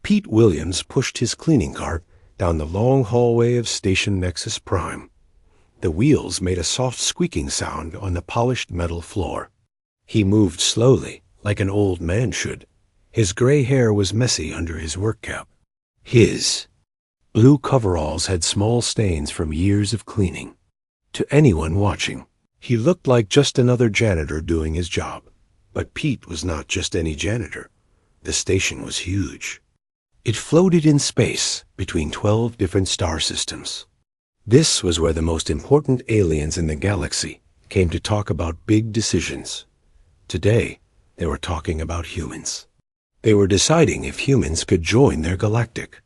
Pete Williams pushed his cleaning cart down the long hallway of Station Nexus Prime. The wheels made a soft squeaking sound on the polished metal floor. He moved slowly, like an old man should. His gray hair was messy under his work cap. His blue coveralls had small stains from years of cleaning. To anyone watching, he looked like just another janitor doing his job. But Pete was not just any janitor. The station was huge. It floated in space between 12 different star systems. This was where the most important aliens in the galaxy came to talk about big decisions. Today, they were talking about humans. They were deciding if humans could join their galactic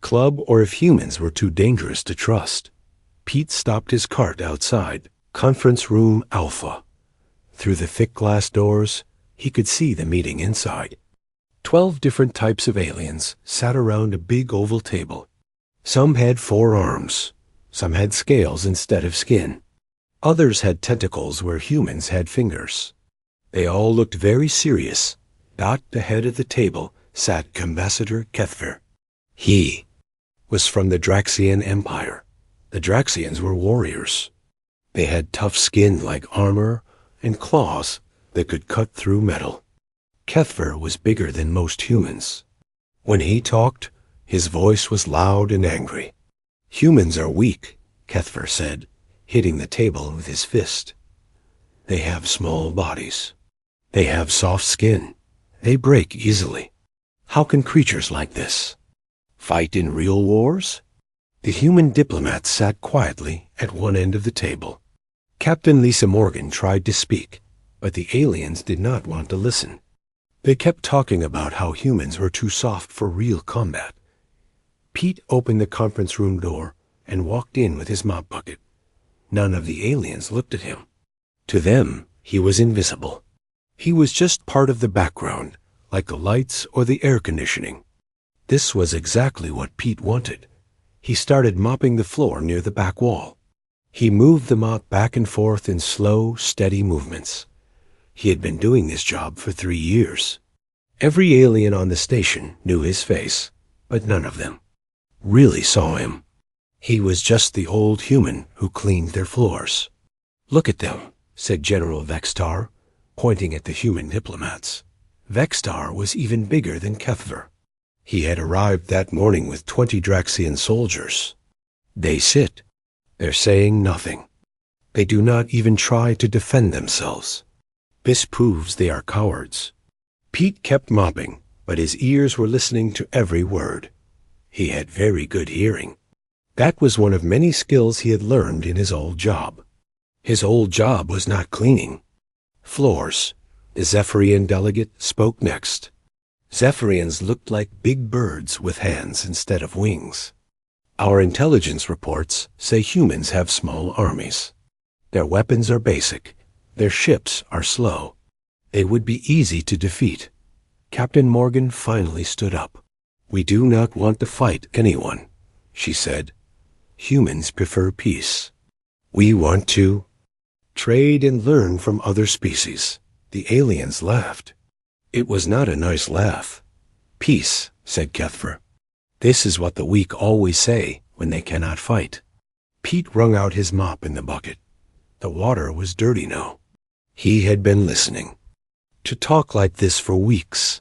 club or if humans were too dangerous to trust. Pete stopped his cart outside Conference Room Alpha. Through the thick glass doors, he could see the meeting inside. 12 different types of aliens sat around a big oval table. Some had 4 arms. Some had scales instead of skin. Others had tentacles where humans had fingers. They all looked very serious. At the head of the table sat Ambassador Kethver. He was from the Draxian Empire. The Draxians were warriors. They had tough skin like armor and claws that could cut through metal. Kethver was bigger than most humans. When he talked, his voice was loud and angry. Humans are weak, Kethver said, hitting the table with his fist. They have small bodies. They have soft skin. They break easily. How can creatures like this fight in real wars? The human diplomats sat quietly at one end of the table. Captain Lisa Morgan tried to speak, but the aliens did not want to listen. They kept talking about how humans were too soft for real combat. Pete opened the conference room door and walked in with his mop bucket. None of the aliens looked at him. To them, he was invisible. He was just part of the background, like the lights or the air conditioning. This was exactly what Pete wanted. He started mopping the floor near the back wall. He moved the mop back and forth in slow, steady movements. He had been doing this job for 3 years. Every alien on the station knew his face, but none of them really saw him. He was just the old human who cleaned their floors. "Look at them," said General Vextar, pointing at the human diplomats. Vextar was even bigger than Kethver. He had arrived that morning with 20 Draxian soldiers. They sit. They're saying nothing. They do not even try to defend themselves. This proves they are cowards. Pete kept mopping, but his ears were listening to every word. He had very good hearing. That was one of many skills he had learned in his old job. His old job was not cleaning floors. The Zephyrian delegate spoke next. Zephyrians looked like big birds with hands instead of wings. Our intelligence reports say humans have small armies. Their weapons are basic. Their ships are slow. They would be easy to defeat. Captain Morgan finally stood up. "We do not want to fight anyone," she said. "Humans prefer peace. We want to trade and learn from other species." The aliens laughed. It was not a nice laugh. "Peace," said Kethver. "This is what the weak always say when they cannot fight." Pete wrung out his mop in the bucket. The water was dirty now. He had been listening. To talk like this for weeks.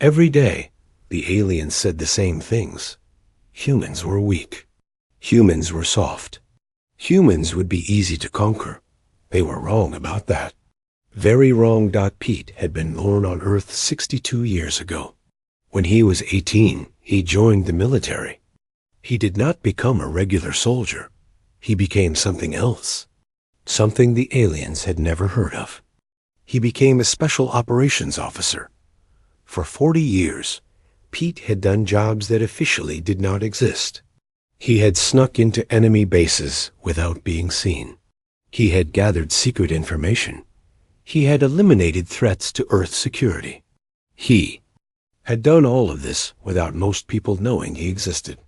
Every day, the aliens said the same things. Humans were weak. Humans were soft. Humans would be easy to conquer. They were wrong about that. Very wrong. Pete had been born on Earth 62 years ago. When he was 18, he joined the military. He did not become a regular soldier. He became something else. Something the aliens had never heard of. He became a special operations officer. For 40 years, Pete had done jobs that officially did not exist. He had snuck into enemy bases without being seen. He had gathered secret information. He had eliminated threats to Earth security. He had done all of this without most people knowing he existed.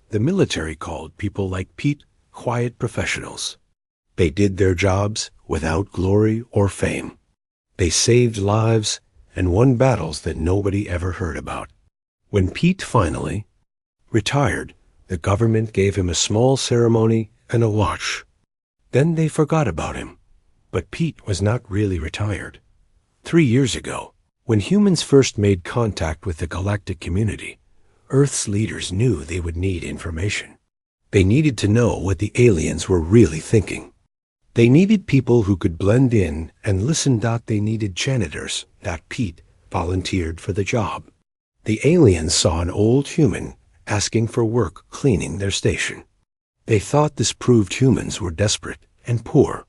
The military called people like Pete quiet professionals. They did their jobs without glory or fame. They saved lives and won battles that nobody ever heard about. When Pete finally retired, the government gave him a small ceremony and a watch. Then they forgot about him. But Pete was not really retired. 3 years ago, when humans first made contact with the galactic community, Earth's leaders knew they would need information. They needed to know what the aliens were really thinking. They needed people who could blend in and listen. They needed janitors. Pete volunteered for the job. The aliens saw an old human asking for work cleaning their station. They thought this proved humans were desperate and poor.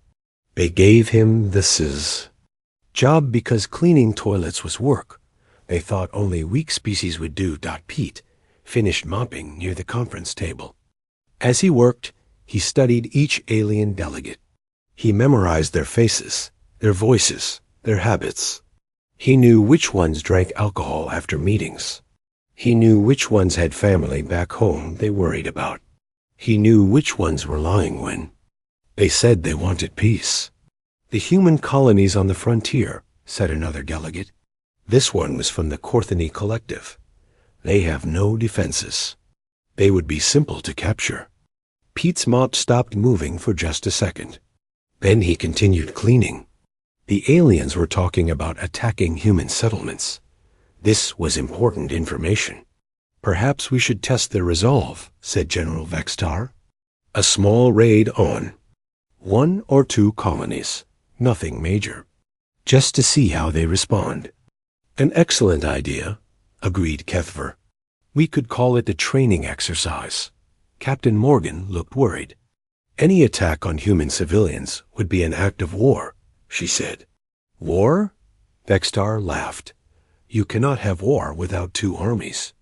They gave him the job because cleaning toilets was work. They thought only weak species would do. Pete finished mopping near the conference table. As he worked, he studied each alien delegate. He memorized their faces, their voices, their habits. He knew which ones drank alcohol after meetings. He knew which ones had family back home they worried about. He knew which ones were lying when they said they wanted peace. The human colonies on the frontier, said another delegate. This one was from the Corthony Collective. They have no defenses. They would be simple to capture. Pete's mop stopped moving for just a second. Then he continued cleaning. The aliens were talking about attacking human settlements. This was important information. Perhaps we should test their resolve, said General Vextar. A small raid on 1 or 2 colonies. Nothing major. Just to see how they respond. An excellent idea, agreed Kethver. We could call it a training exercise. Captain Morgan looked worried. Any attack on human civilians would be an act of war, she said. War? Vextar laughed. You cannot have war without 2 armies.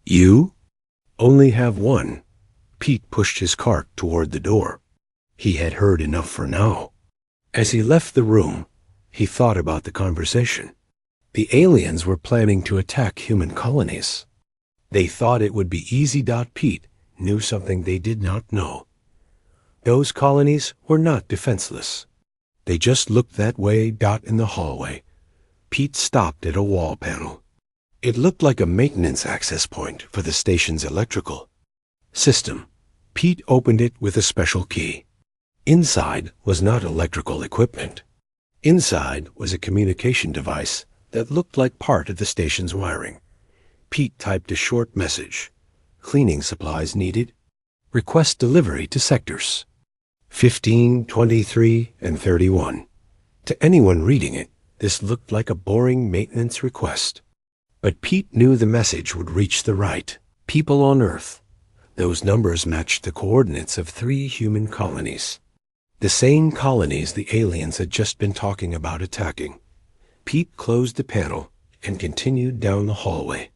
You only have 1. Pete pushed his cart toward the door. He had heard enough for now. As he left the room, he thought about the conversation. The aliens were planning to attack human colonies. They thought it would be easy. Pete knew something they did not know. Those colonies were not defenseless. They just looked that way. In the hallway, Pete stopped at a wall panel. It looked like a maintenance access point for the station's electrical system. Pete opened it with a special key. Inside was not electrical equipment. Inside was a communication device that looked like part of the station's wiring. Pete typed a short message. Cleaning supplies needed. Request delivery to sectors 15, 23, and 31. To anyone reading it, this looked like a boring maintenance request. But Pete knew the message would reach the right people on Earth. Those numbers matched the coordinates of 3 human colonies. The same colonies the aliens had just been talking about attacking. Pete closed the panel and continued down the hallway.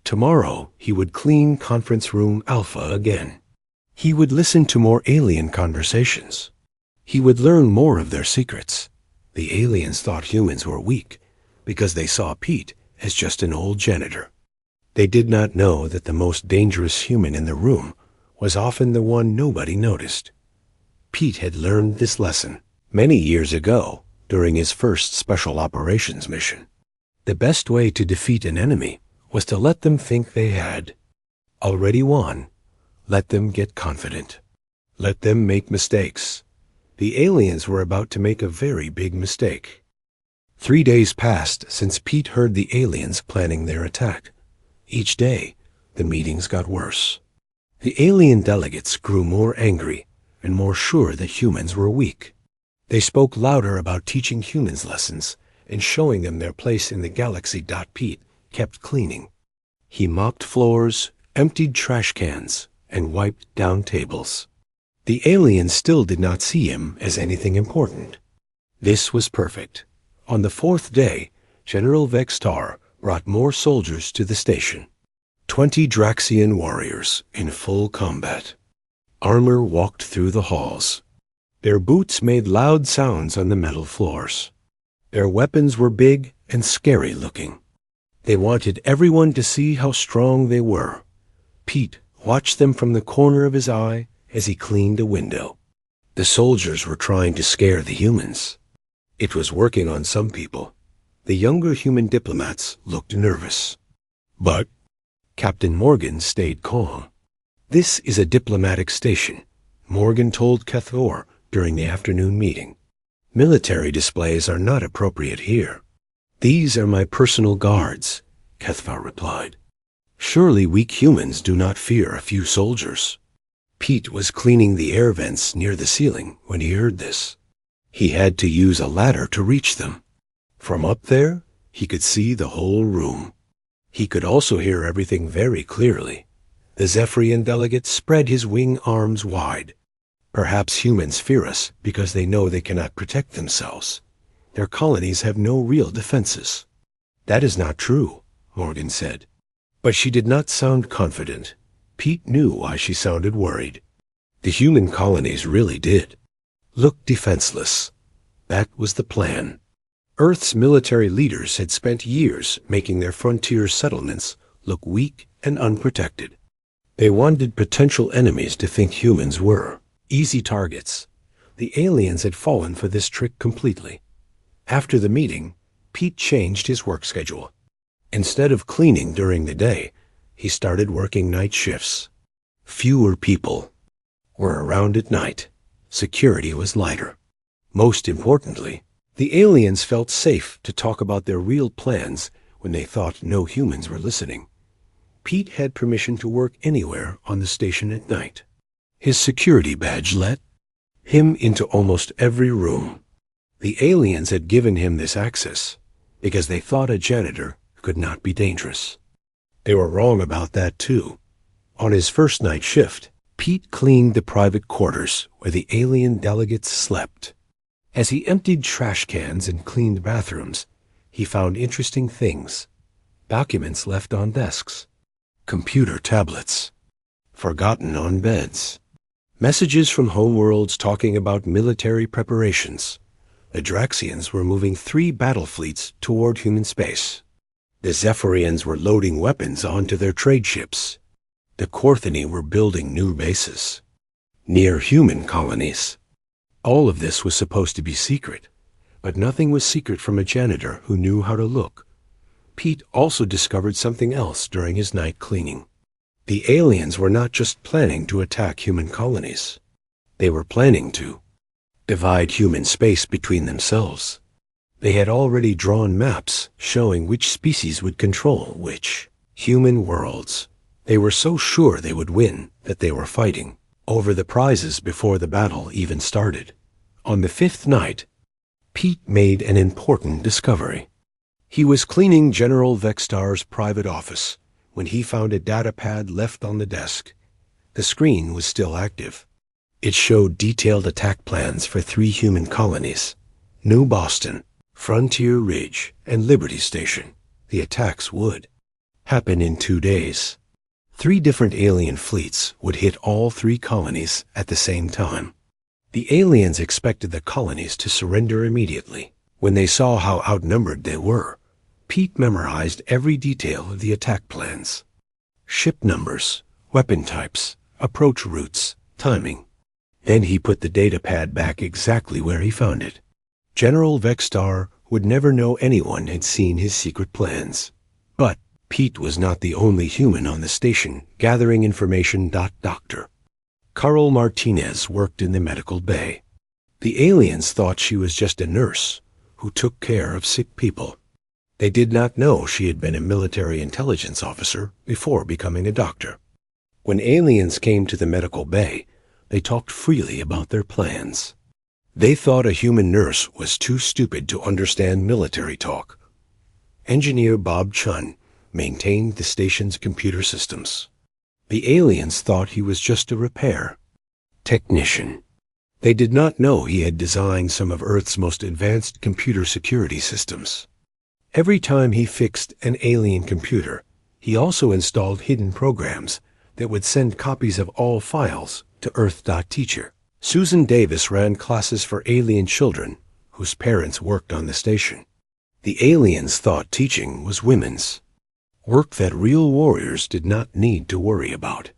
Tomorrow he would clean conference room Alpha again. He would listen to more alien conversations. He would learn more of their secrets. The aliens thought humans were weak because they saw Pete as just an old janitor. They did not know that the most dangerous human in the room was often the one nobody noticed. Pete had learned this lesson many years ago during his first special operations mission. The best way to defeat an enemy was to let them think they had already won. Let them get confident. Let them make mistakes. The aliens were about to make a very big mistake. 3 days passed since Pete heard the aliens planning their attack. Each day, the meetings got worse. The alien delegates grew more angry and more sure that humans were weak. They spoke louder about teaching humans lessons and showing them their place in the galaxy. Pete kept cleaning. He mopped floors, emptied trash cans, and wiped down tables. The aliens still did not see him as anything important. This was perfect. On the 4th day, General Vextar brought more soldiers to the station. 20 Draxian warriors in full combat. Armor walked through the halls. Their boots made loud sounds on the metal floors. Their weapons were big and scary looking. They wanted everyone to see how strong they were. Pete watched them from the corner of his eye as he cleaned a window. The soldiers were trying to scare the humans. It was working on some people. The younger human diplomats looked nervous. But Captain Morgan stayed calm. "This is a diplomatic station," Morgan told Kethor during the afternoon meeting. "Military displays are not appropriate here." "These are my personal guards," Kethvar replied. "Surely weak humans do not fear a few soldiers." Pete was cleaning the air vents near the ceiling when he heard this. He had to use a ladder to reach them. From up there, he could see the whole room. He could also hear everything very clearly. The Zephyrian delegate spread his wing arms wide. "Perhaps humans fear us because they know they cannot protect themselves. Their colonies have no real defenses." "That is not true," Morgan said. But she did not sound confident. Pete knew why she sounded worried. The human colonies really did look defenseless. That was the plan. Earth's military leaders had spent years making their frontier settlements look weak and unprotected. They wanted potential enemies to think humans were easy targets. The aliens had fallen for this trick completely. After the meeting, Pete changed his work schedule. Instead of cleaning during the day, he started working night shifts. Fewer people were around at night. Security was lighter. Most importantly, the aliens felt safe to talk about their real plans when they thought no humans were listening. Pete had permission to work anywhere on the station at night. His security badge let him into almost every room. The aliens had given him this access because they thought a janitor could not be dangerous. They were wrong about that, too. On his first night shift, Pete cleaned the private quarters where the alien delegates slept. As he emptied trash cans and cleaned bathrooms, he found interesting things. Documents left on desks. Computer tablets. Forgotten on beds. Messages from homeworlds talking about military preparations. The Draxians were moving 3 battle fleets toward human space. The Zephyrians were loading weapons onto their trade ships. The Korthini were building new bases near human colonies. All of this was supposed to be secret, but nothing was secret from a janitor who knew how to look. Pete also discovered something else during his night cleaning. The aliens were not just planning to attack human colonies. They were planning to divide human space between themselves. They had already drawn maps showing which species would control which human worlds. They were so sure they would win that they were fighting over the prizes before the battle even started. On the 5th night, Pete made an important discovery. He was cleaning General Vextar's private office when he found a data pad left on the desk. The screen was still active. It showed detailed attack plans for 3 human colonies: New Boston, Frontier Ridge, and Liberty Station. The attacks would happen in 2 days. 3 different alien fleets would hit all 3 colonies at the same time. The aliens expected the colonies to surrender immediately. When they saw how outnumbered they were, Pete memorized every detail of the attack plans. Ship numbers, weapon types, approach routes, timing. Then he put the data pad back exactly where he found it. General Vextar would never know anyone had seen his secret plans. But Pete was not the only human on the station gathering information. Dr. Carl Martinez worked in the medical bay. The aliens thought she was just a nurse who took care of sick people. They did not know she had been a military intelligence officer before becoming a doctor. When aliens came to the medical bay, they talked freely about their plans. They thought a human nurse was too stupid to understand military talk. Engineer Bob Chun maintained the station's computer systems. The aliens thought he was just a repair technician. They did not know he had designed some of Earth's most advanced computer security systems. Every time he fixed an alien computer, he also installed hidden programs that would send copies of all files to Earth.Teacher. Susan Davis ran classes for alien children whose parents worked on the station. The aliens thought teaching was women's work that real warriors did not need to worry about.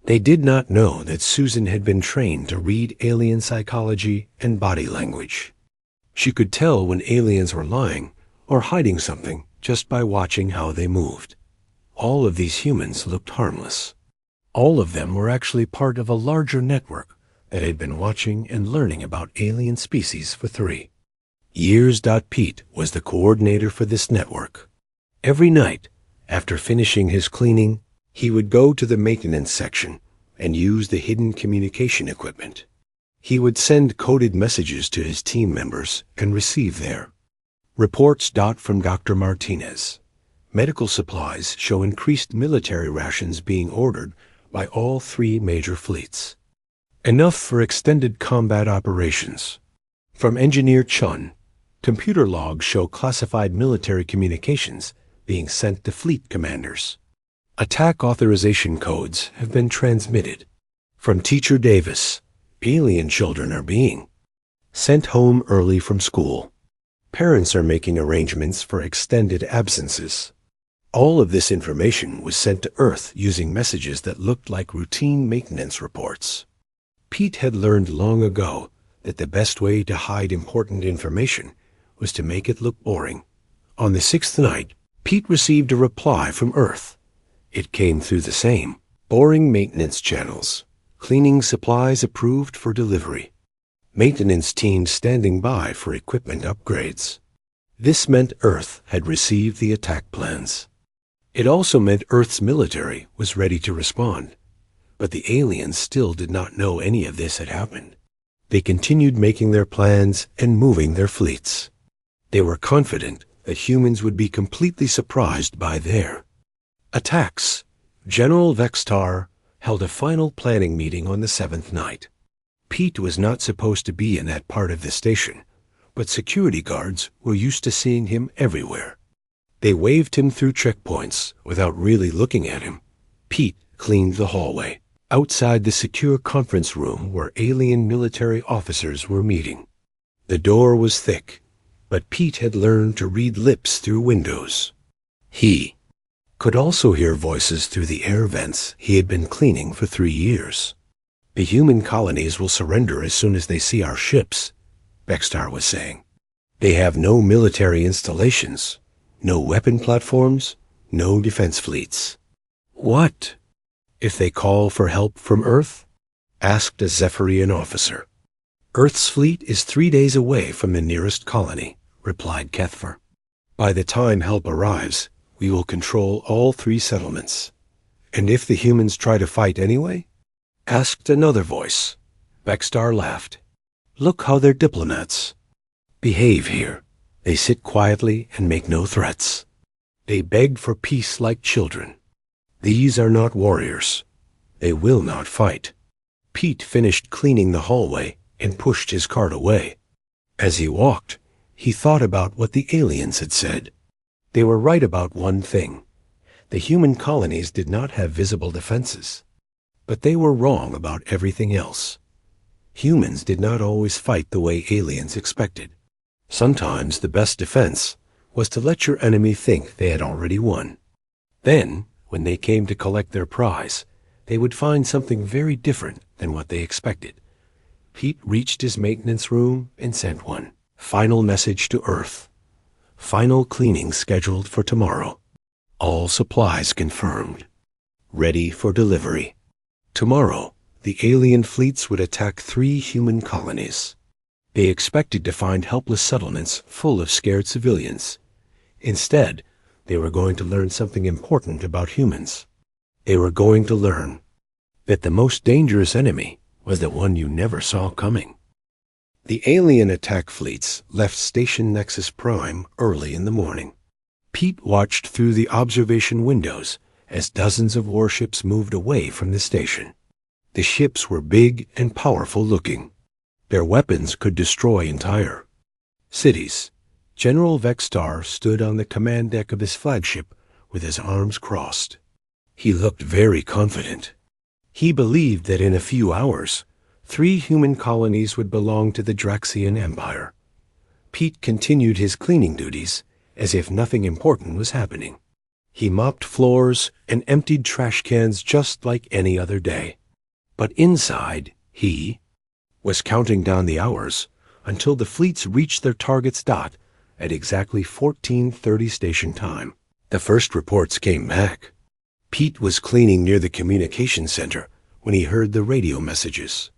They did not know that Susan had been trained to read alien psychology and body language. She could tell when aliens were lying or hiding something just by watching how they moved. All of these humans looked harmless. All of them were actually part of a larger network that had been watching and learning about alien species for 3 years. Pete was the coordinator for this network. Every night, after finishing his cleaning, he would go to the maintenance section and use the hidden communication equipment. He would send coded messages to his team members and receive their reports. From Dr. Martinez. Medical supplies show increased military rations being ordered by all 3 major fleets. Enough for extended combat operations. From Engineer Chun, computer logs show classified military communications being sent to fleet commanders. Attack authorization codes have been transmitted. From Teacher Davis, alien children are being sent home early from school. Parents are making arrangements for extended absences. All of this information was sent to Earth using messages that looked like routine maintenance reports. Pete had learned long ago that the best way to hide important information was to make it look boring. On the 6th night, Pete received a reply from Earth. It came through the same boring maintenance channels. Cleaning supplies approved for delivery. Maintenance teams standing by for equipment upgrades. This meant Earth had received the attack plans. It also meant Earth's military was ready to respond. But the aliens still did not know any of this had happened. They continued making their plans and moving their fleets. They were confident that humans would be completely surprised by their attacks. General Vextar held a final planning meeting on the 7th night. Pete was not supposed to be in that part of the station, but security guards were used to seeing him everywhere. They waved him through checkpoints without really looking at him. Pete cleaned the hallway outside the secure conference room where alien military officers were meeting. The door was thick, but Pete had learned to read lips through windows. He could also hear voices through the air vents he had been cleaning for 3 years. The human colonies will surrender as soon as they see our ships, Bextar was saying. They have no military installations, no weapon platforms, no defense fleets. What if they call for help from Earth? Asked a Zephyrian officer. Earth's fleet is 3 days away from the nearest colony, replied Kethfer. By the time help arrives, we will control all 3 settlements. And if the humans try to fight anyway? Asked another voice. Bextar laughed. Look how they're diplomats. Behave here. They sit quietly and make no threats. They beg for peace like children. These are not warriors. They will not fight. Pete finished cleaning the hallway and pushed his cart away. As he walked, he thought about what the aliens had said. They were right about one thing. The human colonies did not have visible defenses. But they were wrong about everything else. Humans did not always fight the way aliens expected. Sometimes the best defense was to let your enemy think they had already won. Then, when they came to collect their prize, they would find something very different than what they expected. Pete reached his maintenance room and sent one final message to Earth. Final cleaning scheduled for tomorrow. All supplies confirmed. Ready for delivery. Tomorrow, the alien fleets would attack 3 human colonies. They expected to find helpless settlements full of scared civilians. Instead, they were going to learn something important about humans. They were going to learn that the most dangerous enemy was the one you never saw coming. The alien attack fleets left Station Nexus Prime early in the morning. Pete watched through the observation windows as dozens of warships moved away from the station. The ships were big and powerful looking. Their weapons could destroy entire cities. General Vextar stood on the command deck of his flagship with his arms crossed. He looked very confident. He believed that in a few hours, 3 human colonies would belong to the Draxian Empire. Pete continued his cleaning duties as if nothing important was happening. He mopped floors and emptied trash cans just like any other day. But inside, he was counting down the hours until the fleets reached their target's dot at exactly 14:30 station time. The first reports came back. Pete was cleaning near the communication center when he heard the radio messages.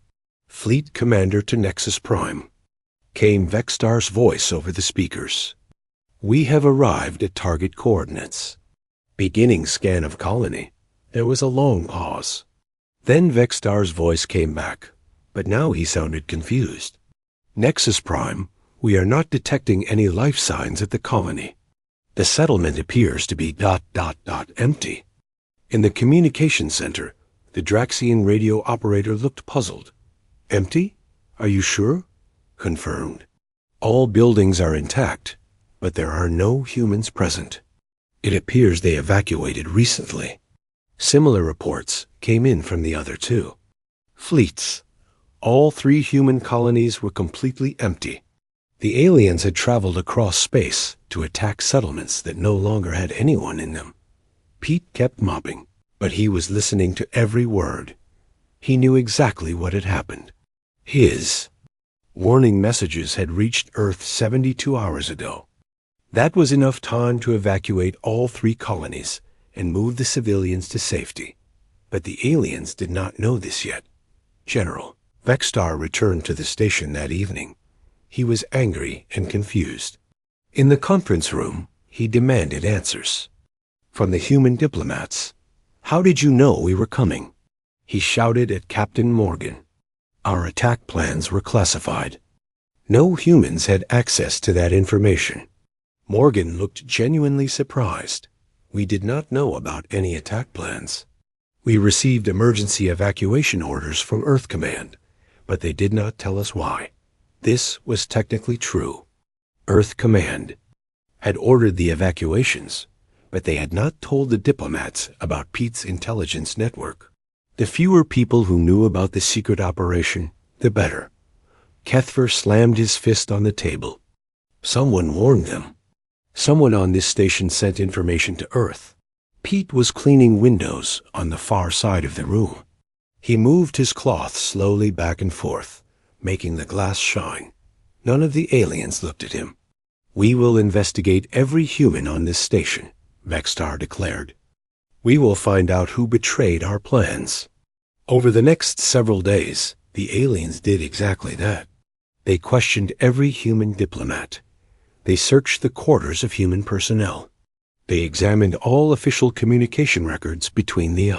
Fleet Commander to Nexus Prime. Came Vexstar's voice over the speakers. We have arrived at target coordinates. Beginning scan of colony. There was a long pause. Then Vexstar's voice came back, but now he sounded confused. Nexus Prime, we are not detecting any life signs at the colony. The settlement appears to be ... empty. In the communication center, the Draxian radio operator looked puzzled. Empty? Are you sure? Confirmed. All buildings are intact, but there are no humans present. It appears they evacuated recently. Similar reports came in from the other two. Fleets. All 3 human colonies were completely empty. The aliens had traveled across space to attack settlements that no longer had anyone in them. Pete kept mopping, but he was listening to every word. He knew exactly what had happened. His warning messages had reached Earth 72 hours ago. That was enough time to evacuate all 3 colonies and move the civilians to safety. But the aliens did not know this yet. General Vexstar returned to the station that evening. He was angry and confused. In the conference room, he demanded answers. From the human diplomats. How did you know we were coming? He shouted at Captain Morgan. Our attack plans were classified. No humans had access to that information. Morgan looked genuinely surprised. We did not know about any attack plans. We received emergency evacuation orders from Earth Command, but they did not tell us why. This was technically true. Earth Command had ordered the evacuations, but they had not told the diplomats about Pete's intelligence network. The fewer people who knew about the secret operation, the better. Kethver slammed his fist on the table. Someone warned them. Someone on this station sent information to Earth. Pete was cleaning windows on the far side of the room. He moved his cloth slowly back and forth, making the glass shine. None of the aliens looked at him. We will investigate every human on this station, Vexstar declared. We will find out who betrayed our plans. Over the next several days, the aliens did exactly that. They questioned every human diplomat. They searched the quarters of human personnel. They examined all official communication records between the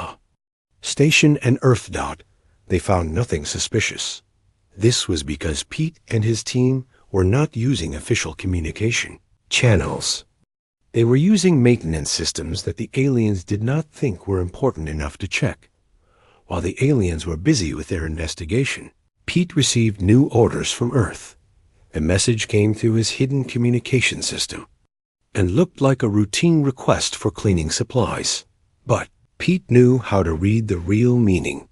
station and Earth Dot. They found nothing suspicious. This was because Pete and his team were not using official communication channels. They were using maintenance systems that the aliens did not think were important enough to check. While the aliens were busy with their investigation, Pete received new orders from Earth. The message came through his hidden communication system and looked like a routine request for cleaning supplies. But Pete knew how to read the real meaning.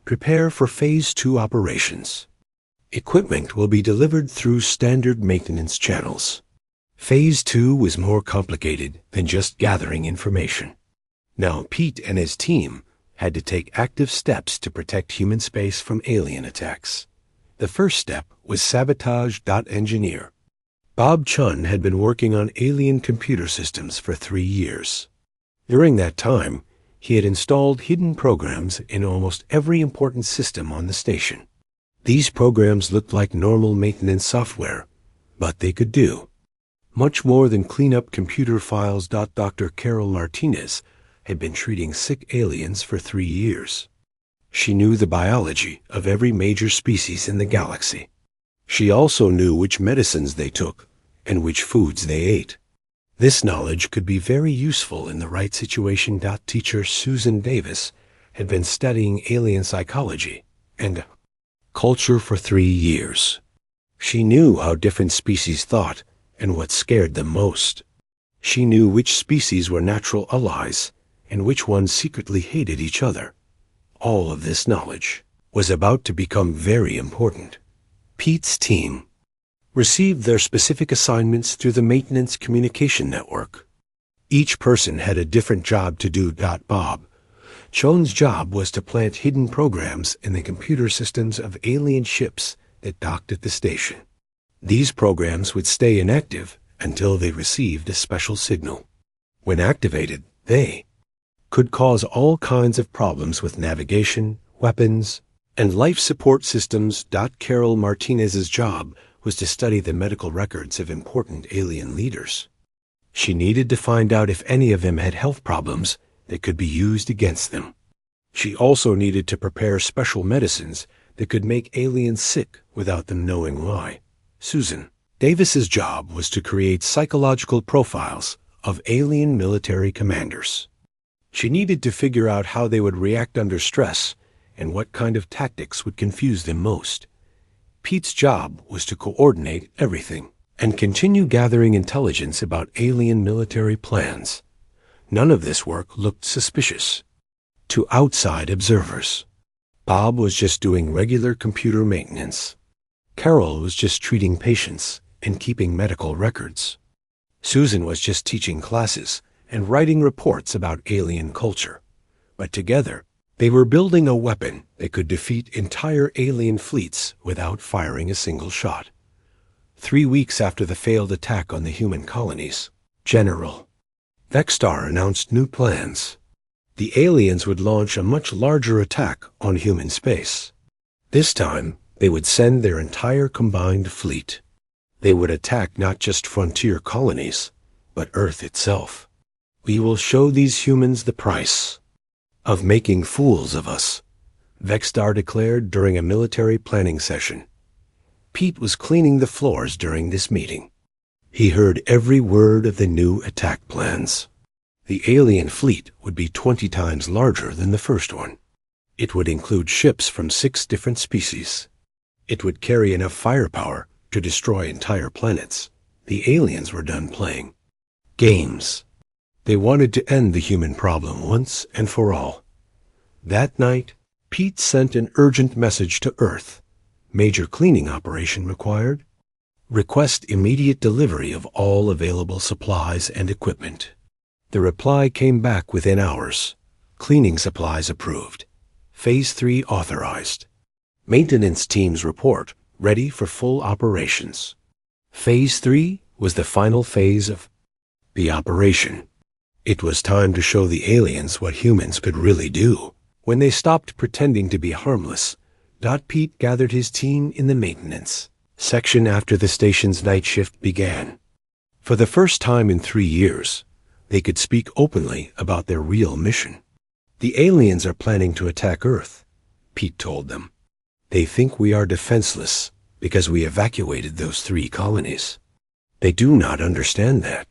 Prepare for Phase 2 operations. Equipment will be delivered through standard maintenance channels. Phase 2 was more complicated than just gathering information. Now Pete and his team had to take active steps to protect human space from alien attacks. The first step was sabotage.engineer. Bob Chun had been working on alien computer systems for 3 years. During that time, he had installed hidden programs in almost every important system on the station. These programs looked like normal maintenance software, but they could do much more than clean up computer files. Dr. Carol Martinez had been treating sick aliens for 3 years. She knew the biology of every major species in the galaxy. She also knew which medicines they took and which foods they ate. This knowledge could be very useful in the right situation. Teacher Susan Davis had been studying alien psychology and culture for 3 years. She knew how different species thought and what scared them most. She knew which species were natural allies and which ones secretly hated each other. All of this knowledge was about to become very important. Pete's team received their specific assignments through the maintenance communication network. Each person had a different job to do. Bob Chun's job was to plant hidden programs in the computer systems of alien ships that docked at the station. These programs would stay inactive until they received a special signal. When activated, they could cause all kinds of problems with navigation, weapons, and life support systems. Carol Martinez's job was to study the medical records of important alien leaders. She needed to find out if any of them had health problems that could be used against them. She also needed to prepare special medicines that could make aliens sick without them knowing why. Susan Davis's job was to create psychological profiles of alien military commanders. She needed to figure out how they would react under stress and what kind of tactics would confuse them most. Pete's job was to coordinate everything and continue gathering intelligence about alien military plans. None of this work looked suspicious to outside observers. Bob was just doing regular computer maintenance. Carol was just treating patients and keeping medical records. Susan was just teaching classes and writing reports about alien culture. But together, they were building a weapon that could defeat entire alien fleets without firing a single shot. 3 weeks after the failed attack on the human colonies, General Vexstar announced new plans. The aliens would launch a much larger attack on human space. This time, they would send their entire combined fleet. They would attack not just frontier colonies, but Earth itself. We will show these humans the price of making fools of us, Vexstar declared during a military planning session. Pete was cleaning the floors during this meeting. He heard every word of the new attack plans. The alien fleet would be 20 times larger than the first one. It would include ships from 6 different species. It would carry enough firepower to destroy entire planets. The aliens were done playing games. They wanted to end the human problem once and for all. That night, Pete sent an urgent message to Earth. Major cleaning operation required. Request immediate delivery of all available supplies and equipment. The reply came back within hours. Cleaning supplies approved. Phase 3 authorized. Maintenance teams report ready for full operations. Phase 3 was the final phase of the operation. It was time to show the aliens what humans could really do. When they stopped pretending to be harmless, Pete gathered his team in the maintenance section after the station's night shift began. For the first time in 3 years, they could speak openly about their real mission. The aliens are planning to attack Earth, Pete told them. They think we are defenseless because we evacuated those 3 colonies. They do not understand that.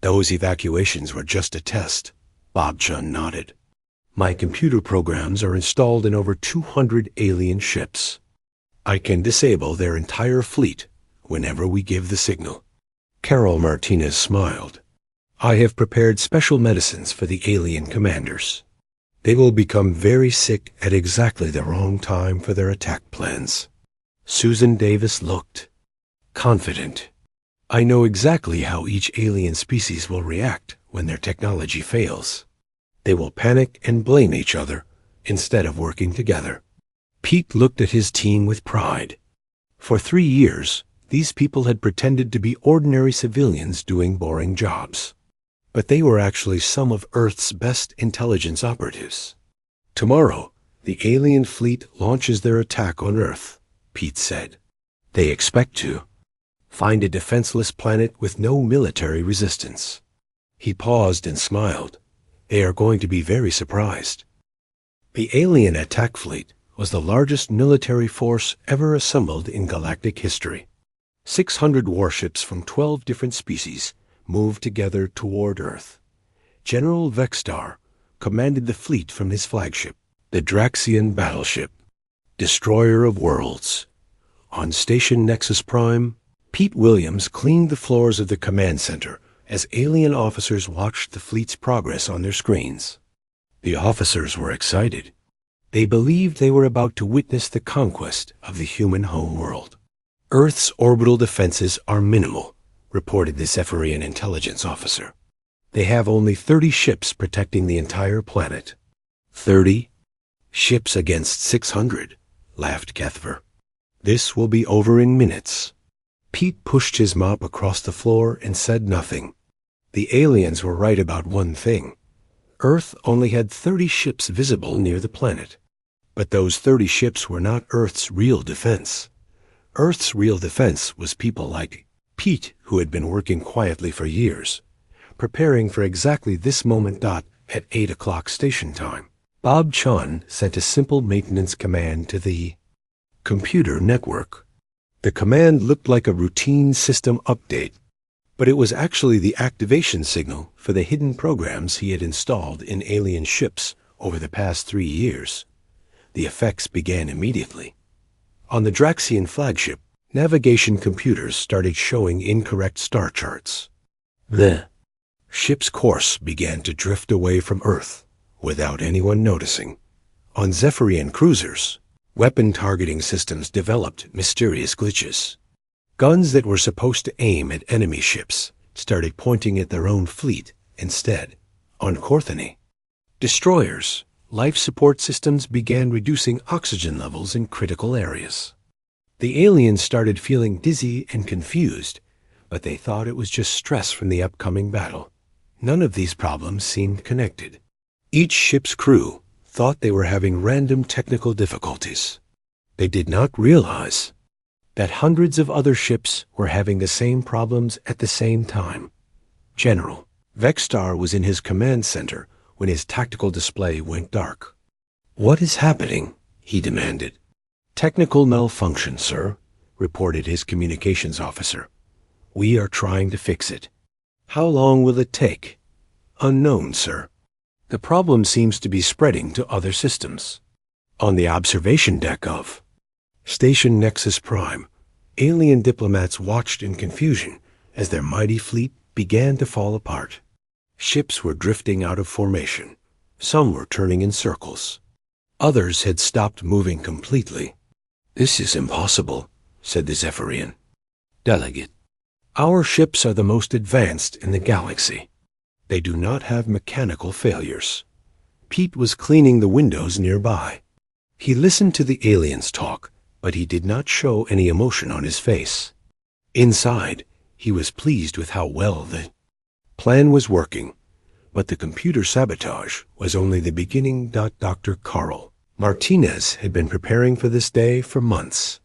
Those evacuations were just a test. Bob Chun nodded. My computer programs are installed in over 200 alien ships. I can disable their entire fleet whenever we give the signal. Carol Martinez smiled. I have prepared special medicines for the alien commanders. They will become very sick at exactly the wrong time for their attack plans. Susan Davis looked confident. I know exactly how each alien species will react when their technology fails. They will panic and blame each other instead of working together. Pete looked at his team with pride. For 3 years, these people had pretended to be ordinary civilians doing boring jobs. But they were actually some of Earth's best intelligence operatives. Tomorrow, the alien fleet launches their attack on Earth, Pete said. They expect to find a defenseless planet with no military resistance. He paused and smiled. They are going to be very surprised. The alien attack fleet was the largest military force ever assembled in galactic history. 600 warships from 12 different species moved together toward Earth. General Vexstar commanded the fleet from his flagship, the Draxian battleship, destroyer of worlds. On Station Nexus Prime, Pete Williams cleaned the floors of the command center as alien officers watched the fleet's progress on their screens. The officers were excited. They believed they were about to witness the conquest of the human homeworld. Earth's orbital defenses are minimal, reported the Zephyrine intelligence officer. They have only 30 ships protecting the entire planet. 30 ships against 600, laughed Kethver. This will be over in minutes. Pete pushed his mop across the floor and said nothing. The aliens were right about one thing. Earth only had 30 ships visible near the planet. But those 30 ships were not Earth's real defense. Earth's real defense was people like Pete, who had been working quietly for years, preparing for exactly this moment at 8 o'clock station time. Bob Chun sent a simple maintenance command to the computer network. The command looked like a routine system update, but it was actually the activation signal for the hidden programs he had installed in alien ships over the past 3 years. The effects began immediately. On the Draxian flagship, navigation computers started showing incorrect star charts. The ship's course began to drift away from Earth without anyone noticing. On Zephyrian cruisers, weapon targeting systems developed mysterious glitches. Guns that were supposed to aim at enemy ships started pointing at their own fleet instead. On Corthony, destroyers, life support systems began reducing oxygen levels in critical areas. The aliens started feeling dizzy and confused, but they thought it was just stress from the upcoming battle. None of these problems seemed connected. Each ship's crew thought they were having random technical difficulties. They did not realize that hundreds of other ships were having the same problems at the same time. General Vexstar was in his command center when his tactical display went dark. "What is happening?" he demanded. "Technical malfunction, sir," reported his communications officer. "We are trying to fix it." "How long will it take?" "Unknown, sir. The problem seems to be spreading to other systems." On the observation deck of Station Nexus Prime, alien diplomats watched in confusion as their mighty fleet began to fall apart. Ships were drifting out of formation. Some were turning in circles. Others had stopped moving completely. "This is impossible," said the Zephyrian delegate. "Our ships are the most advanced in the galaxy. They do not have mechanical failures." Pete was cleaning the windows nearby. He listened to the aliens talk, but he did not show any emotion on his face. Inside, he was pleased with how well the plan was working, but the computer sabotage was only the beginning. Dr. Carl Martinez had been preparing for this day for months.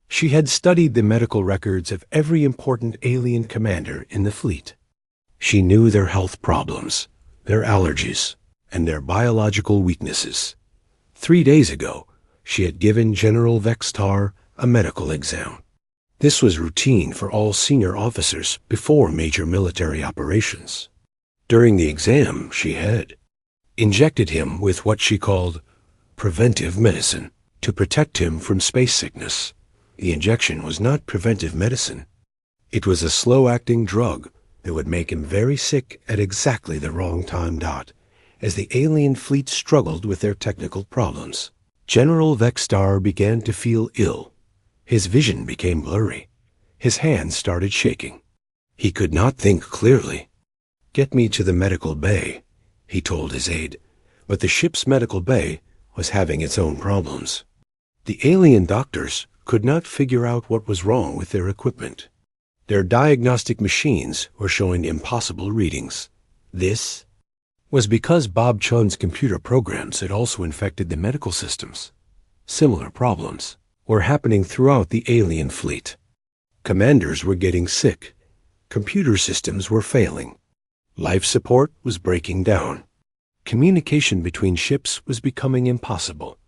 She had studied the medical records of every important alien commander in the fleet. She knew their health problems, their allergies, and their biological weaknesses. 3 days ago, she had given General Vexstar a medical exam. This was routine for all senior officers before major military operations. During the exam, she had injected him with what she called preventive medicine to protect him from space sickness. The injection was not preventive medicine. It was a slow-acting drug that would make him very sick at exactly the wrong time. As the alien fleet struggled with their technical problems, General Vexstar began to feel ill. His vision became blurry. His hands started shaking. He could not think clearly. "Get me to the medical bay," he told his aide, but the ship's medical bay was having its own problems. The alien doctors could not figure out what was wrong with their equipment. Their diagnostic machines were showing impossible readings. This was because Bob Chun's computer programs had also infected the medical systems. Similar problems were happening throughout the alien fleet. Commanders were getting sick. Computer systems were failing. Life support was breaking down. Communication between ships was becoming impossible.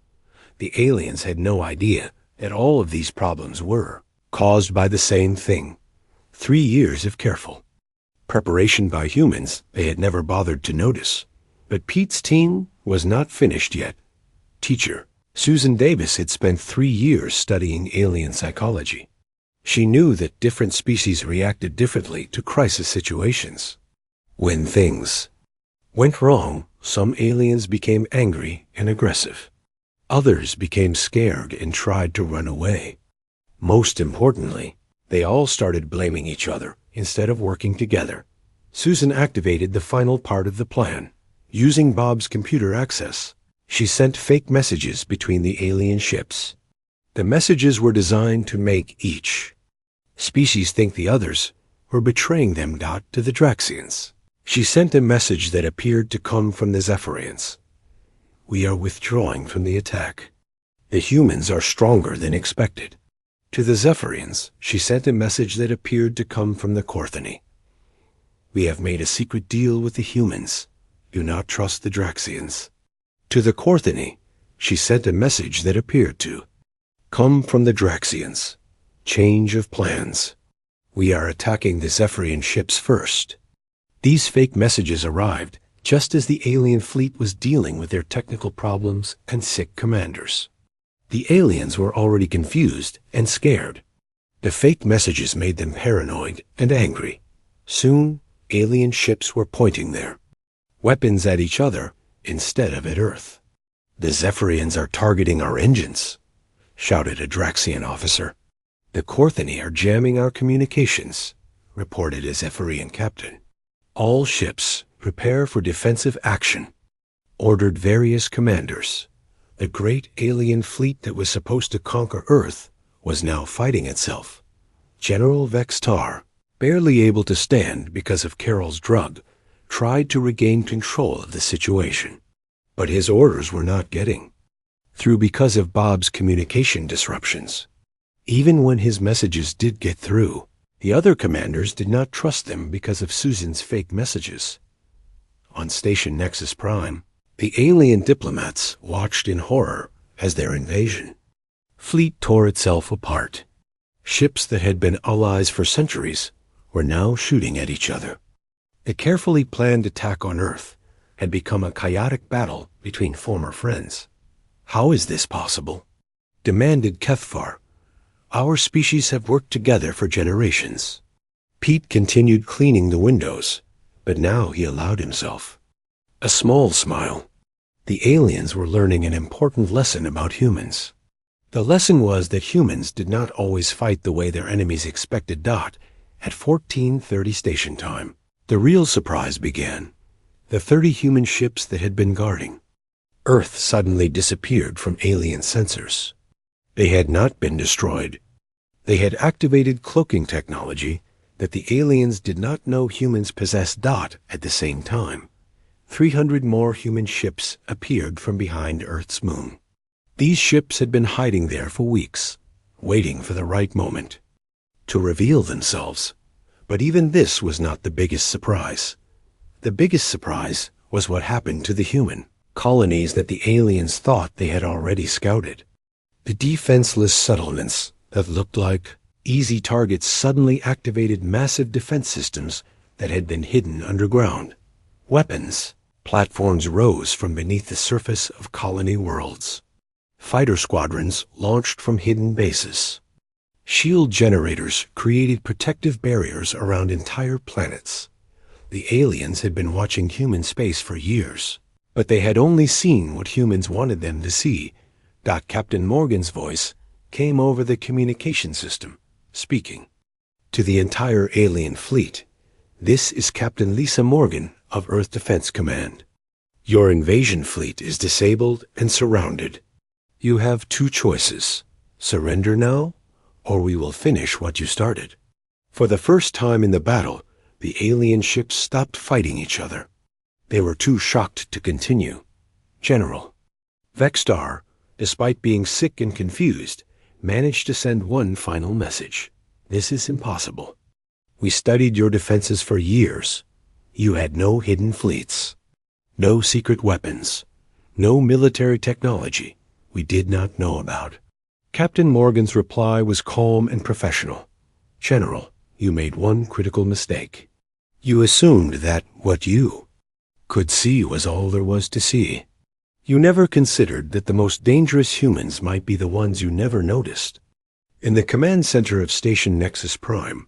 The aliens had no idea that all of these problems were caused by the same thing. 3 years of careful preparation by humans they had never bothered to notice. But Pete's team was not finished yet. Teacher Susan Davis had spent 3 years studying alien psychology. She knew that different species reacted differently to crisis situations. When things went wrong, some aliens became angry and aggressive. Others became scared and tried to run away. Most importantly, they all started blaming each other instead of working together. Susan activated the final part of the plan. Using Bob's computer access, she sent fake messages between the alien ships. The messages were designed to make each species think the others were betraying them to the Draxians. She sent a message that appeared to come from the Zephyrians. We are withdrawing from the attack. The humans are stronger than expected. To the Zephyrians, she sent a message that appeared to come from the Corthony. We have made a secret deal with the humans. Do not trust the Draxians. To the Corthony, she sent a message that appeared to come from the Draxians. Change of plans. We are attacking the Zephyrian ships first. These fake messages arrived just as the alien fleet was dealing with their technical problems and sick commanders. The aliens were already confused and scared. The fake messages made them paranoid and angry. Soon, alien ships were pointing their weapons at each other instead of at Earth. The Zephyrians are targeting our engines, shouted a Draxian officer. The Corthony are jamming our communications, reported a Zephyrian captain. All ships prepare for defensive action, ordered various commanders. The great alien fleet that was supposed to conquer Earth was now fighting itself. General Vextar, barely able to stand because of Carol's drug, tried to regain control of the situation. But his orders were not getting through because of Bob's communication disruptions. Even when his messages did get through, the other commanders did not trust them because of Susan's fake messages. On Station Nexus Prime, the alien diplomats watched in horror as their invasion fleet tore itself apart. Ships that had been allies for centuries were now shooting at each other. The carefully planned attack on Earth had become a chaotic battle between former friends. How is this possible? Demanded Kethvar. Our species have worked together for generations. Pete continued cleaning the windows, but now he allowed himself a small smile. The aliens were learning an important lesson about humans. The lesson was that humans did not always fight the way their enemies expected. At 14:30 station time, the real surprise began. The 30 human ships that had been guarding Earth suddenly disappeared from alien sensors. They had not been destroyed. They had activated cloaking technology that the aliens did not know humans possessed. At the same time, 300 more human ships appeared from behind Earth's moon. These ships had been hiding there for weeks, waiting for the right moment to reveal themselves. But even this was not the biggest surprise. The biggest surprise was what happened to the human colonies that the aliens thought they had already scouted. The defenseless settlements that looked like easy targets suddenly activated massive defense systems that had been hidden underground. Weapons platforms rose from beneath the surface of colony worlds. Fighter squadrons launched from hidden bases. Shield generators created protective barriers around entire planets. The aliens had been watching human space for years, but they had only seen what humans wanted them to see. Captain Morgan's voice came over the communication system, speaking to the entire alien fleet. This is Captain Lisa Morgan of Earth Defense Command. Your invasion fleet is disabled and surrounded. You have two choices. Surrender now, or we will finish what you started. For the first time in the battle, the alien ships stopped fighting each other. They were too shocked to continue. General Vextar, despite being sick and confused, managed to send one final message. This is impossible. We studied your defenses for years. You had no hidden fleets, no secret weapons, no military technology we did not know about. Captain Morgan's reply was calm and professional. General, you made one critical mistake. You assumed that what you could see was all there was to see. You never considered that the most dangerous humans might be the ones you never noticed. In the command center of Station Nexus Prime,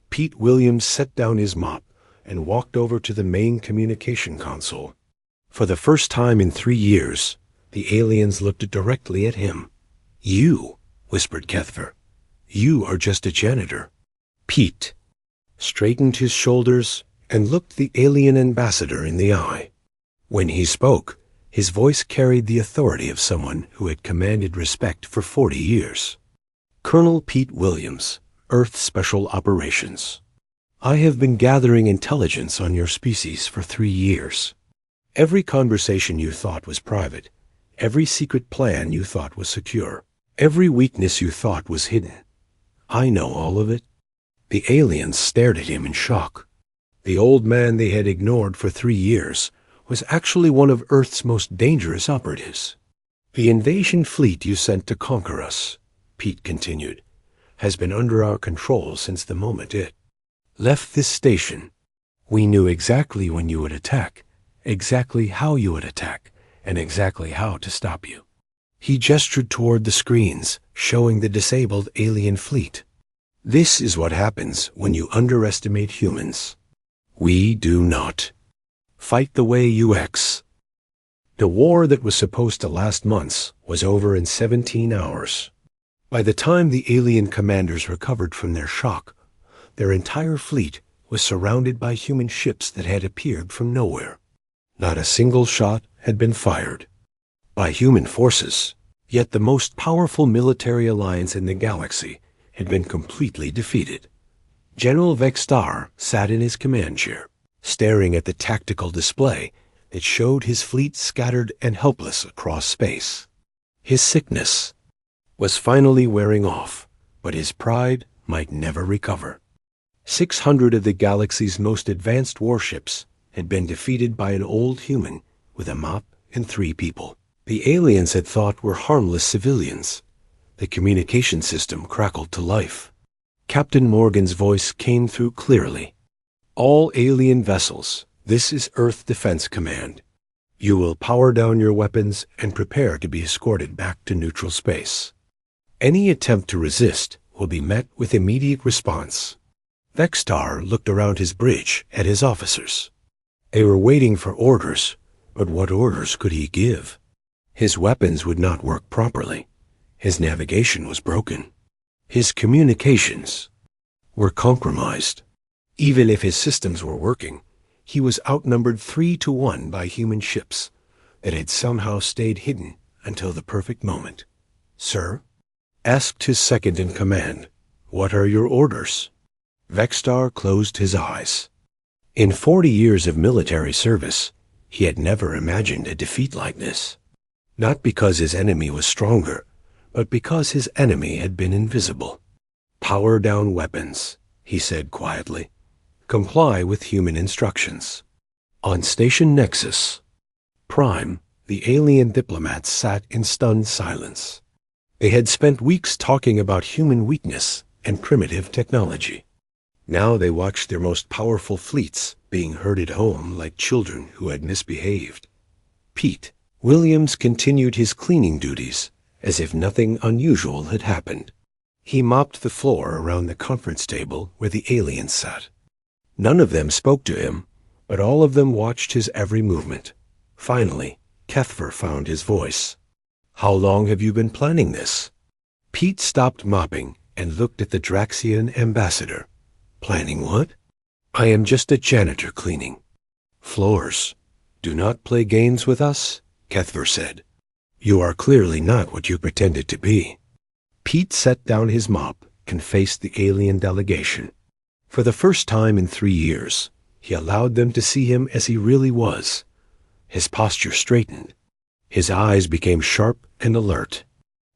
Pete Williams set down his mop and walked over to the main communication console. For the first time in 3 years, the aliens looked directly at him. You, whispered Kethvar. You are just a janitor. Pete straightened his shoulders and looked the alien ambassador in the eye. When he spoke, his voice carried the authority of someone who had commanded respect for 40 years. Colonel Pete Williams, Earth Special Operations. I have been gathering intelligence on your species for 3 years. Every conversation you thought was private, every secret plan you thought was secure, every weakness you thought was hidden. I know all of it. The aliens stared at him in shock. The old man they had ignored for 3 years was actually one of Earth's most dangerous operatives. The invasion fleet you sent to conquer us, Pete continued, has been under our control since the moment it left this station. We knew exactly when you would attack, exactly how you would attack, and exactly how to stop you. He gestured toward the screens, showing the disabled alien fleet. This is what happens when you underestimate humans. We do not fight the way UX. The war that was supposed to last months was over in 17 hours. By the time the alien commanders recovered from their shock, their entire fleet was surrounded by human ships that had appeared from nowhere. Not a single shot had been fired by human forces, yet the most powerful military alliance in the galaxy had been completely defeated. General Vextar sat in his command chair, staring at the tactical display that showed his fleet scattered and helpless across space. His sickness was finally wearing off, but his pride might never recover. 600 of the galaxy's most advanced warships had been defeated by an old human with a mop and 3 people. The aliens had thought were harmless civilians. The communication system crackled to life. Captain Morgan's voice came through clearly. All alien vessels, this is Earth Defense Command. You will power down your weapons and prepare to be escorted back to neutral space. Any attempt to resist will be met with immediate response. Vextar looked around his bridge at his officers. They were waiting for orders, but what orders could he give? His weapons would not work properly. His navigation was broken. His communications were compromised. Even if his systems were working, he was outnumbered 3-1 by human ships that had somehow stayed hidden until the perfect moment. "Sir?" asked his second-in-command. "What are your orders?" Vextar closed his eyes. In 40 years of military service, he had never imagined a defeat like this. Not because his enemy was stronger, but because his enemy had been invisible. "Power down weapons," he said quietly. "Comply with human instructions." On Station Nexus Prime, the alien diplomats sat in stunned silence. They had spent weeks talking about human weakness and primitive technology. Now they watched their most powerful fleets being herded home like children who had misbehaved. Pete Williams continued his cleaning duties as if nothing unusual had happened. He mopped the floor around the conference table where the aliens sat. None of them spoke to him, but all of them watched his every movement. Finally, Kethver found his voice. "How long have you been planning this?" Pete stopped mopping and looked at the Draxian ambassador. "Planning what?" "I am just a janitor cleaning floors. Do not play games with us," Kethver said. "You are clearly not what you pretended to be." Pete set down his mop and faced the alien delegation. For the first time in 3 years, he allowed them to see him as he really was. His posture straightened. His eyes became sharp and alert.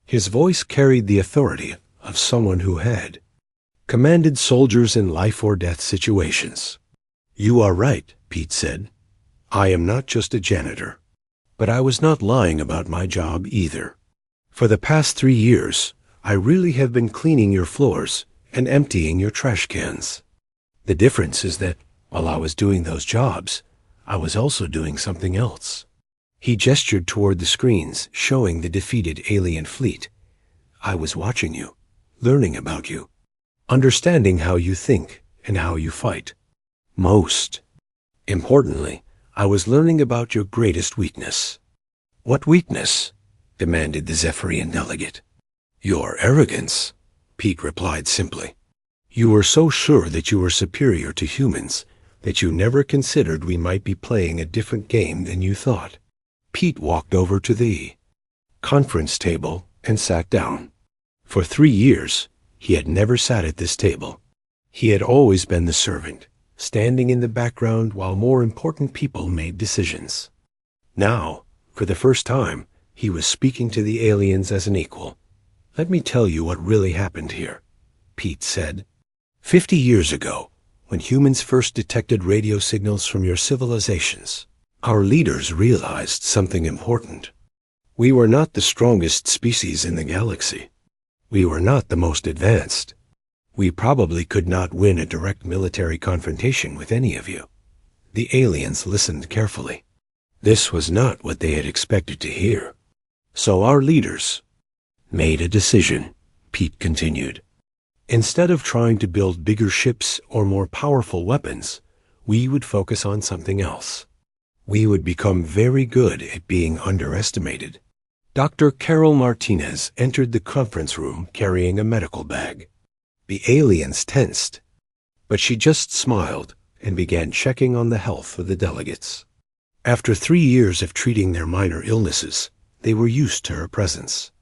His voice carried the authority of someone who had commanded soldiers in life-or-death situations. "You are right," Pete said. "I am not just a janitor. But I was not lying about my job either. For the past 3 years, I really have been cleaning your floors and emptying your trash cans. The difference is that while I was doing those jobs, I was also doing something else." He gestured toward the screens showing the defeated alien fleet. "I was watching you, learning about you, understanding how you think and how you fight. Most importantly, I was learning about your greatest weakness." "What weakness?" demanded the Zephyrian delegate. "Your arrogance," Pete replied simply. "You were so sure that you were superior to humans that you never considered we might be playing a different game than you thought." Pete walked over to the conference table and sat down. For 3 years, he had never sat at this table. He had always been the servant, standing in the background while more important people made decisions. Now, for the first time, he was speaking to the aliens as an equal. "Let me tell you what really happened here," Pete said. 50 years ago, when humans first detected radio signals from your civilizations, our leaders realized something important. We were not the strongest species in the galaxy. We were not the most advanced. We probably could not win a direct military confrontation with any of you. The aliens listened carefully. This was not what they had expected to hear. So our leaders made a decision, Pete continued. Instead of trying to build bigger ships or more powerful weapons, we would focus on something else. We would become very good at being underestimated. Dr. Carol Martinez entered the conference room carrying a medical bag. The aliens tensed, but she just smiled and began checking on the health of the delegates. After 3 years of treating their minor illnesses, they were used to her presence.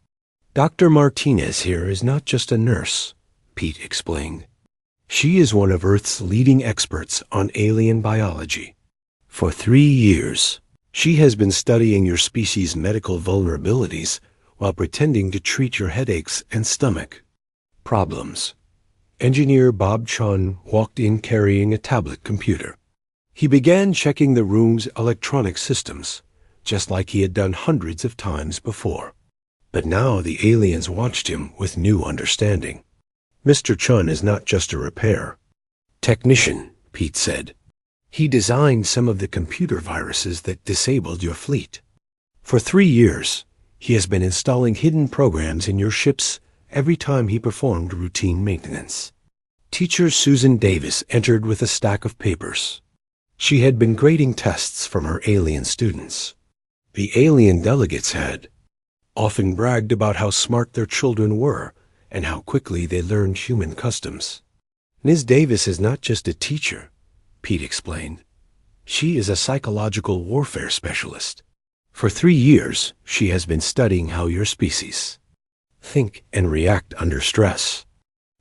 "Dr. Martinez here is not just a nurse," Pete explained. "She is one of Earth's leading experts on alien biology. For 3 years, she has been studying your species' medical vulnerabilities while pretending to treat your headaches and stomach problems." Engineer Bob Chun walked in carrying a tablet computer. He began checking the room's electronic systems, just like he had done hundreds of times before. But now the aliens watched him with new understanding. "Mr. Chun is not just a repair technician," Pete said. "He designed some of the computer viruses that disabled your fleet. For 3 years, he has been installing hidden programs in your ships every time he performed routine maintenance." Teacher Susan Davis entered with a stack of papers. She had been grading tests from her alien students. The alien delegates had often bragged about how smart their children were and how quickly they learned human customs. "Ms. Davis is not just a teacher," Pete explained. "She is a psychological warfare specialist. For 3 years, she has been studying how your species think and react under stress.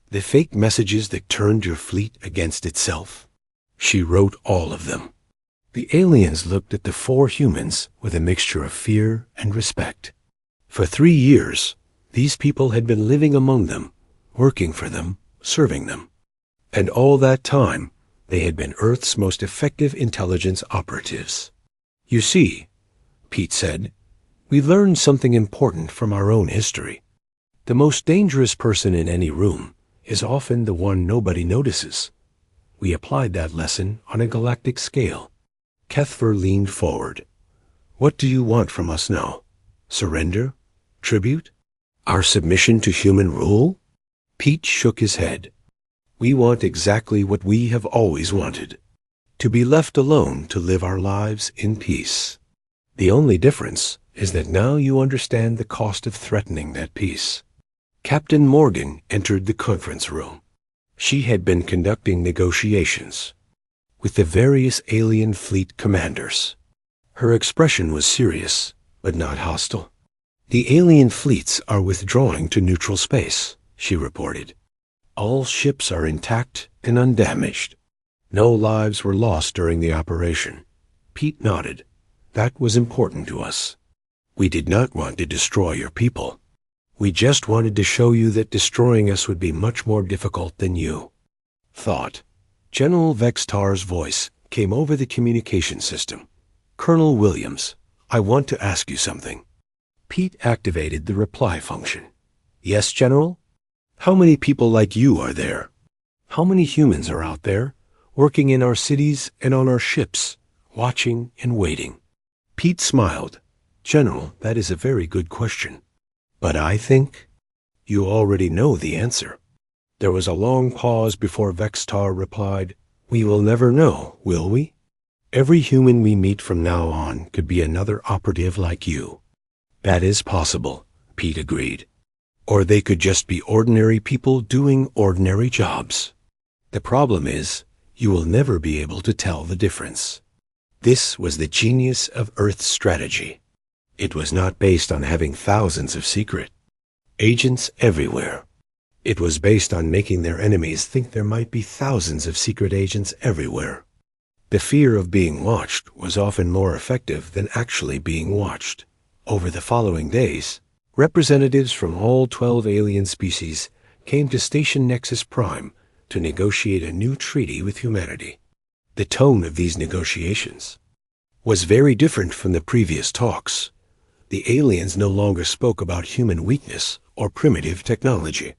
The fake messages that turned your fleet against itself. She wrote all of them." The aliens looked at the 4 humans with a mixture of fear and respect. For 3 years, these people had been living among them, working for them, serving them. And all that time, they had been Earth's most effective intelligence operatives. "You see," Pete said, "we learned something important from our own history. The most dangerous person in any room is often the one nobody notices. We applied that lesson on a galactic scale." Kethver leaned forward. "What do you want from us now? Surrender? Tribute? Our submission to human rule?" Pete shook his head. "We want exactly what we have always wanted. To be left alone to live our lives in peace. The only difference is that now you understand the cost of threatening that peace." Captain Morgan entered the conference room. She had been conducting negotiations with the various alien fleet commanders. Her expression was serious, but not hostile. "The alien fleets are withdrawing to neutral space," she reported. "All ships are intact and undamaged. No lives were lost during the operation." Pete nodded. "That was important to us. We did not want to destroy your people. We just wanted to show you that destroying us would be much more difficult than you thought." General Vextar's voice came over the communication system. "Colonel Williams, I want to ask you something." Pete activated the reply function. "Yes, General? How many people like you are there? How many humans are out there, working in our cities and on our ships, watching and waiting?" Pete smiled. "General, that is a very good question. But I think you already know the answer." There was a long pause before Vextar replied, "We will never know, will we? Every human we meet from now on could be another operative like you." "That is possible," Pete agreed. "Or they could just be ordinary people doing ordinary jobs. The problem is, you will never be able to tell the difference." This was the genius of Earth's strategy. It was not based on having thousands of secret agents everywhere. It was based on making their enemies think there might be thousands of secret agents everywhere. The fear of being watched was often more effective than actually being watched. Over the following days, representatives from all 12 alien species came to Station Nexus Prime to negotiate a new treaty with humanity. The tone of these negotiations was very different from the previous talks. The aliens no longer spoke about human weakness or primitive technology.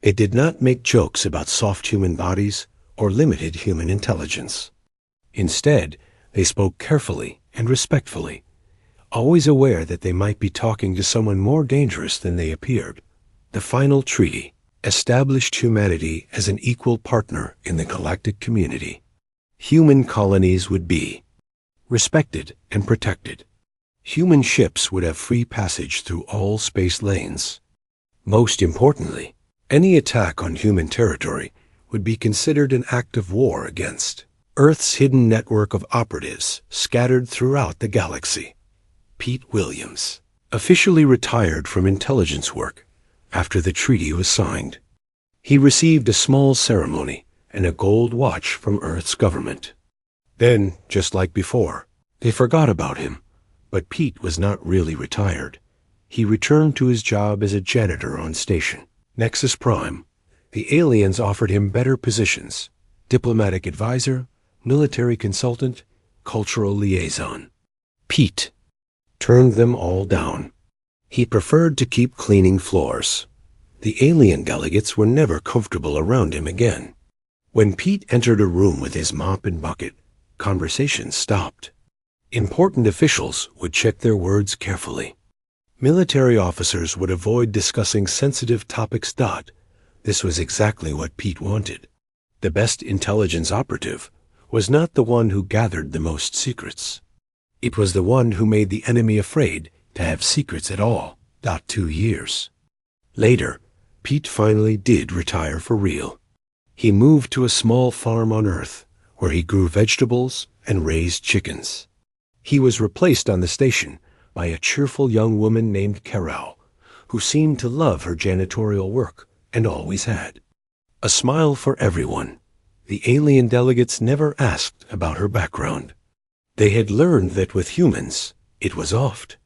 It did not make jokes about soft human bodies or limited human intelligence. Instead, they spoke carefully and respectfully, always aware that they might be talking to someone more dangerous than they appeared. The final treaty established humanity as an equal partner in the galactic community. Human colonies would be respected and protected. Human ships would have free passage through all space lanes. Most importantly, any attack on human territory would be considered an act of war against Earth's hidden network of operatives scattered throughout the galaxy. Pete Williams officially retired from intelligence work after the treaty was signed. He received a small ceremony and a gold watch from Earth's government. Then, just like before, they forgot about him, but Pete was not really retired. He returned to his job as a janitor on station Nexus Prime. The aliens offered him better positions: diplomatic advisor, military consultant, cultural liaison. Pete turned them all down. He preferred to keep cleaning floors. The alien delegates were never comfortable around him again. When Pete entered a room with his mop and bucket, conversations stopped. Important officials would check their words carefully. Military officers would avoid discussing sensitive topics. This was exactly what Pete wanted. The best intelligence operative was not the one who gathered the most secrets. It was the one who made the enemy afraid to have secrets at all. 2 years later, Pete finally did retire for real. He moved to a small farm on Earth where he grew vegetables and raised chickens. He was replaced on the station by a cheerful young woman named Carol, who seemed to love her janitorial work and always had. A smile for everyone. The alien delegates never asked about her background. They had learned that with humans, it was oft